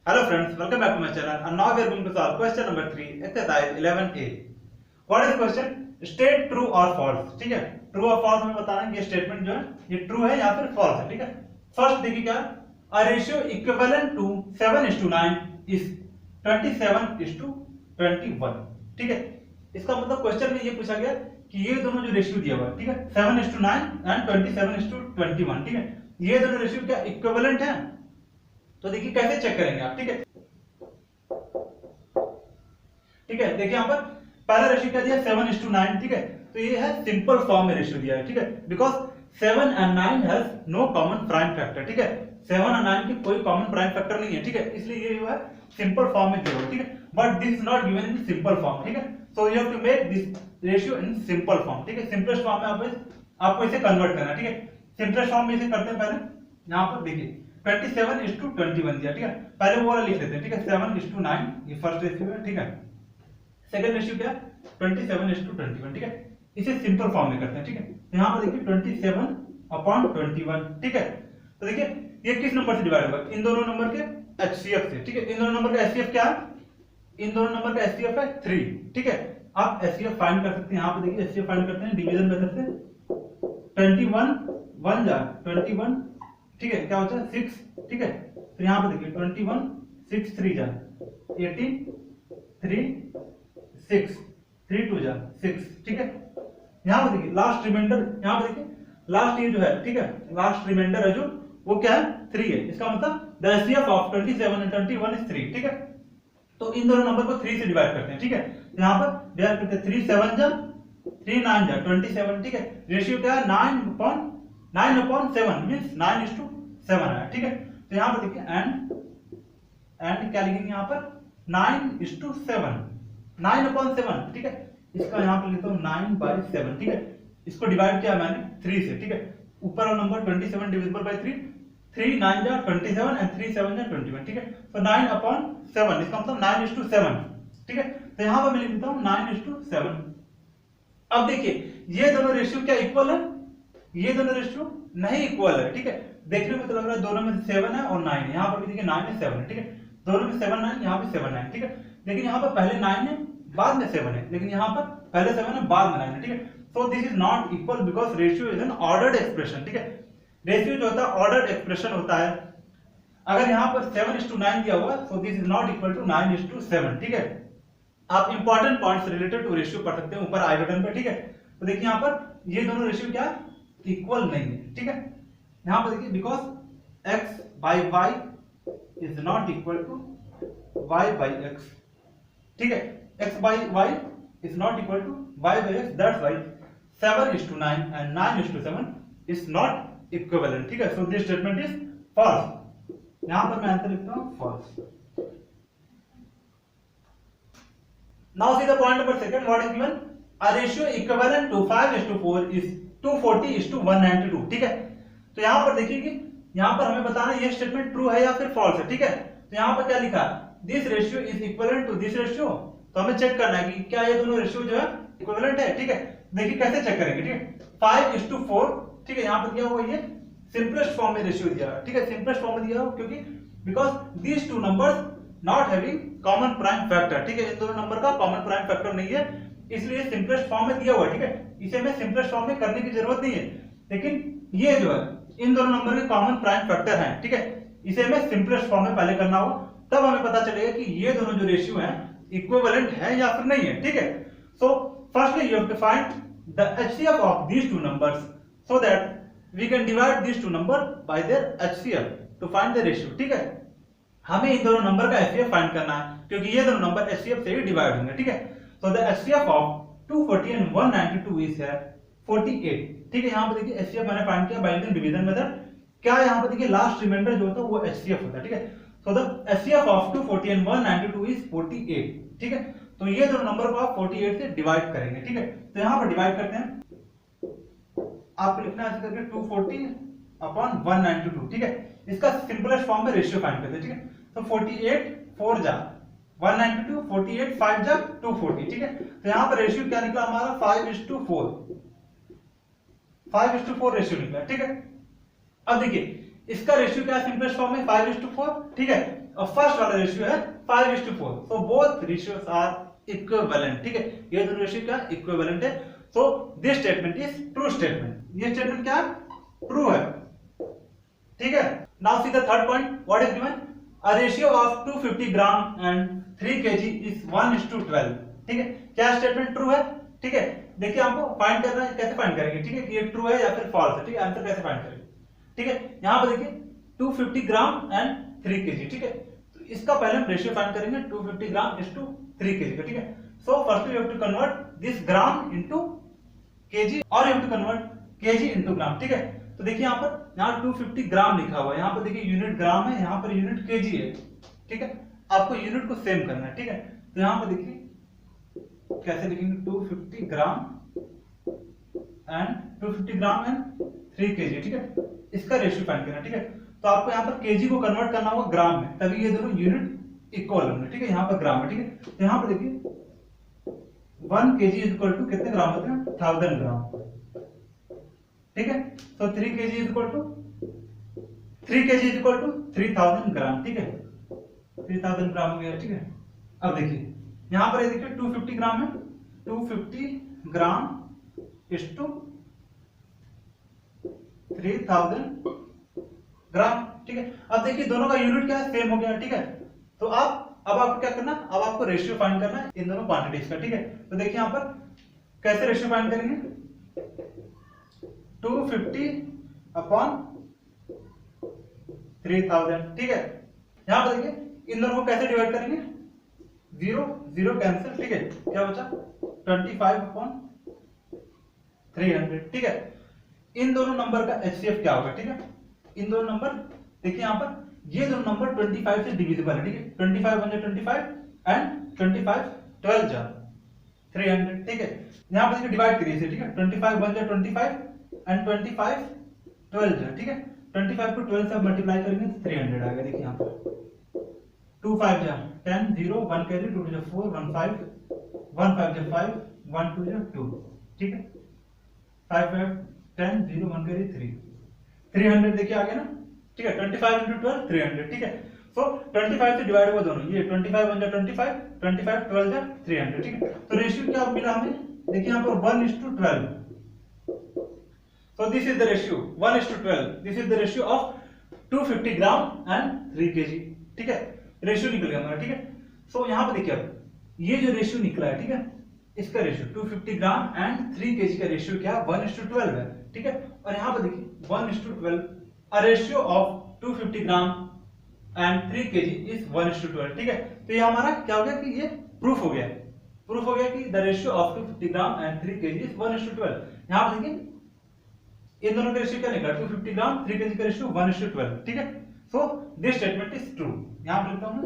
Hello friends, welcome back to my channel and now we are going to solve question number 3 exercise 11a. What is the question? State true or false. ठीक है, true और false हमें बताना है। ये statement जो है ये true है या फिर false है। ठीक है, फर्स्ट देखिए क्या, a ratio equivalent to 7:9 is 27:21। ठीक है, इसका मतलब क्वेश्चन में ये पूछा गया कि ये दोनों जो रेशियो दिया हुआ है, ठीक है, 7:9 एंड 27:21। ठीक है, ये दोनों रेशियो क्या इक्विवेलेंट है? तो देखिए कैसे चेक करेंगे आप। ठीक है, ठीक है, देखिए यहां पर पहला रेशियो क्या दिया 7:9। ठीक है, तो ये है सिंपल फॉर्म में रेशियो दिया है। ठीक है, because 7 and 9 has no common prime factor. ठीक है, 7 और 9 की कोई कॉमन प्राइम फैक्टर नहीं है। ठीक है, इसलिए ये जो है सिंपल फॉर्म में दिया हुआ है। ठीक है, but this is not given in simple form. ठीक है, so you have to make this ratio in simple form. ठीक है, सिंपलेस्ट फॉर्म में आपको इसे कन्वर्ट करना है। ठीक है, सिंपलेस्ट फॉर्म में इसे करते हैं। पहले यहां पर देखिए 27:21 दिया। ठीक है, पहले वो वाला लिख लेते हैं। ठीक है, 7:9 ये फर्स्ट रेशियो है। ठीक है, सेकंड रेशियो क्या 27:21। ठीक है, इसे सिंपल फॉर्म में करते हैं। ठीक है, यहां पर देखिए 27/21। ठीक है, तो देखिए ये किस नंबर से डिवाइड होगा? इन दोनों नंबर के एचसीएफ से। ठीक है, इन दोनों नंबर का एचसीएफ क्या है? इन दोनों नंबर का एचसीएफ है 3। ठीक है, आप एचसीएफ फाइंड कर सकते हैं। यहां पर देखिए एचसीएफ फाइंड करते हैं डिवीजन मेथड से। 21 1 जा 21। ठीक है, क्या होता है 6। ठीक है, तो यहां पर देखिए 21 6 3 जा 18 3 6 3 2 जा 6। ठीक है, यहां पर देखिए लास्ट रिमाइंडर, यहां पर देखिए लास्ट ये जो है, ठीक है, लास्ट रिमाइंडर है जो वो क्या है 3 है। इसका मतलब the HCF of 27 and 21 is 3। ठीक है, तो इन दोनों नंबर को 3 से डिवाइड करते हैं। ठीक है, यहां पर डिवाइड करते हैं 3 7 जा 3 9 जा 27। ठीक है, रेशियो क्या है 9/7 मींस 9:7 है। ठीक है, तो यहां पर देखिए एंड क्या लिखेंगे यहां पर 9:7 9/7। ठीक है, इसका यहां पर लिखता हूं 9/7। ठीक है, इसको डिवाइड किया मैंने 3 से। ठीक है, ऊपर वाला नंबर 27 डिविजिबल बाय 3 3 9 जा 27 एंड 3 7 जा 21। ठीक है, तो 9/7 इसका मतलब 9:7। ठीक है, तो यहां पर मैं लिख देता हूं 9:7। अब देखिए ये दोनों रेशियो क्या इक्वल है? ये दोनों रेशियो नहीं इक्वल है। ठीक है, देखने में तो लग रहा है दोनों में 7 है और 9 है। यहां पर भी देखिए 9 है 7 है। ठीक है, दोनों में 7 9, यहां भी 7 9। ठीक है, लेकिन यहां पर पहले 9 है बाद में 7 है, लेकिन यहां पर पहले 7 है बाद में 9 है। ठीक है, so this is not equal because ratio is an ordered expression. ठीक है, रेशियो जो होता है ऑर्डर्ड एक्सप्रेशन होता है। अगर यहां पर 7:9 दिया हुआ so this is not equal to 9:7। ठीक है, आप important points related to ratio पढ़ सकते हैं ऊपर आई बटन पे। ठीक है, तो देखिए यहां पर ये दोनों रेशियो क्या इक्वल नहीं है। ठीक है, यहां पर देखिए because x by y is not equal to y by x। ठीक है, x by y is not equal to y by x, that's why 7:9 and 9:7 is not equivalent. ठीक है, so this statement is false. यहां पर मैं answer लिखता हूं false. Now see the point number second. What is given? A ratio equivalent to 5:4 is 240:192। ठीक है, तो यहां पर देखिए कि यहां पर हमें बताना है ये स्टेटमेंट ट्रू है या फिर फॉल्स है। ठीक है, तो यहां पर क्या लिखा है? This ratio is equivalent to this ratio. तो हमें चेक करना है कि क्या ये दोनों रेशियो जो है इक्विवेलेंट है। ठीक है, देखिए कैसे चेक करेंगे। ठीक है, 5:4। ठीक है, यहां पर दिया हुआ ये सिंपलेस्ट फॉर्म में रेशियो दिया है। ठीक है, सिंपलेस्ट फॉर्म में दिया हुआ क्योंकि because these two numbers not having common prime factor. ठीक है, इन दोनों नंबर का कॉमन प्राइम फैक्टर नहीं है, इसलिए सिंपलेस्ट फॉर्म में दिया हुआ है। ठीक है, इसे मैं सिंपलेस्ट फॉर्म में करने की जरूरत नहीं है, लेकिन ये जो है इन दोनों नंबर के कॉमन प्राइम फैक्टर हैं। ठीक है, इसे मैं सिंपलेस्ट फॉर्म में पहले करना होगा, तब हमें पता चलेगा कि ये दोनों जो रेशियो हैं इक्विवेलेंट है या फिर नहीं है। ठीक है, so firstly you have to find the HCF of these two numbers so that we can divide these two number by their HCF to find the ratio. ठीक है, हमें इन दोनों नंबर का एचसीएफ फाइंड करना है क्योंकि ये दोनों नंबर एचसीएफ से ही डिवाइड होंगे। ठीक है, so the HCF of 240 and 192 is 48। ठीक है, यहां पर देखिए एचसीएफ मैंने फाइंड किया बाय यूजिंग डिवीजन मेथड। क्या यहां पर देखिए लास्ट रिमाइंडर जो होता है वो एचसीएफ होता है। ठीक है, so the HCF of 240 and 192 is 48। ठीक है, तो ये दोनों नंबर को आप 48 से डिवाइड करेंगे। ठीक है, तो यहां पर डिवाइड करते हैं, आपको लिखना है ऐसे करके 240/192। ठीक है, इसका सिंपलेस्ट फॉर्म में रेशियो फाइंड करते हैं। ठीक है, तो 48 4 जा 192 48 5 जा 240। ठीक है, तो यहां पर रेशियो क्या निकला हमारा 5:4 5:4 रेशियो निकला। ठीक है, अब देखिए इसका रेशियो क्या सिंपलेस्ट फॉर्म में 5:4। ठीक है, और फर्स्ट वाला रेशियो है 5:4, so both ratios are equivalent, ठीक है, ये दोनों रेशियो क्या इक्विवेलेंट है, so this statement is true statement, ये स्टेटमेंट क्या ट्रू है, ठीक है। Now see the third point, what is given, a ratio of 250 gram and 3 kg is 1:12, ठीक है, क्या स्टेटमेंट ट्रू है, ठीक है। देखिए आपको फाइंड करना है, कैसे फाइंड करेंगे, ठीक है, कि ये ट्रू है या फिर फॉल्स है, ठीक है, आंसर कैसे फाइंड करेंगे, ठीक है। यहां पर देखिए 250 ग्राम एंड 3 kg, ठीक है, तो इसका पहले हम रेशियो फाइंड करेंगे 250 ग्राम इज टू 3 kg का, ठीक है। So first you have to convert this gram into kg और you have to convert kg into gram, ठीक है। तो देखिए यहां पर 250 ग्राम लिखा हुआ है, यहां पर देखिए यूनिट ग्राम है, यहां पर यूनिट kg है, ठीक है, आपको यूनिट को सेम करना है, ठीक है। तो यहां पर देखिए कैसे लिखेंगे 250 ग्राम एंड 3 kg, ठीक है, इसका रेशियो फाइंड करना है, ठीक है। तो आपको यहाँ पर kg को कन्वर्ट करना होगा ग्राम में, तभी ये दोनों यूनिट इक्वल होंगे, ठीक है, यहाँ पर ग्राम है, ठीक है। तो यहाँ पर देखिए 1 kg इज इक्वल टू कितने ग्राम होते हैं 1000 ग्राम, ठीक है। तो 3 kg इज इक्वल टू 3000 ग्राम, ठीक है, 3000 ग्राम हो गया, ठीक है। अब देखिए यहाँ पर ये देखिए 250 ग्राम है, 250 ग्राम इज टू 3000 ग्राम, ठीक है। अब देखिए दोनों का यूनिट क्या है सेम हो गया, ठीक है। तो अब आपको क्या करना, अब आपको रेशियो फाइंड करना है इन दोनों क्वांटिटीज का, ठीक है। तो देखिए यहाँ पर कैसे रेशियो फाइंड करेंगे, 250 अपॉन 3000, ठीक है। यहां पर देखिए इन दोनों को कैसे डिवाइड करेंगे, 0 0 कैंसिल, ठीक है, क्या बचा 25 अपॉन 300, ठीक है। इन दोनों नंबर का एचसीएफ क्या होगा, ठीक है, इन दोनों नंबर देखिए यहां पर ये दोनों नंबर 25 से डिविजिबल है, ठीक है, 25 1 जा 25 एंड 25 12 जा 300, ठीक है। यहां पर देखिए डिवाइड करिए इसे, ठीक है, 25 1 जा 25 एंड 25 12 जा, ठीक है, 25 को 12 से मल्टीप्लाई करेंगे तो 300 आएगा, देखिए यहां पर 2 5 जा 10 0 1 कैरी 2 जा 4 1 5 1 5 जा 5 1 2 जा 2, ठीक है, 5 5 10 0 1 कैरी 3 300 देखिए आ गया ना, ठीक है, 25 into 12 300, ठीक है। सो 25 से डिवाइड हुआ दोनों, ये 25 1 जा 25 25 12 जा 300, ठीक है। तो रेशियो क्या मिला हमें, देखिए यहाँ पर 1:12, so this is the ratio 1:12, this is the ratio of 250 gram and 3 kg, ठीक है, रेशियो निकल गया हमारा, ठीक है। सो यहाँ पर देखिए अब ये जो रेशियो निकला है, ठीक है, इसका रेशियो 250 ग्राम एंड 3 kg का रेशियो क्या 1:12 है, ठीक है। और यहाँ पर देखिए 1:12, a ratio of 250 gram and 3 kg is 1:12, ठीक है। तो ये हमारा क्या हो गया कि ये प्रूफ हो गया कि the ratio of 250 gram and 3 kg is 1:12। यहाँ पर देखिए इन दोनों का रेशियो क्या निकला 250 ग्राम 3 kg का रेशियो 1:12, ठीक है। So this statement is true, यहाँ पर लिखता हूँ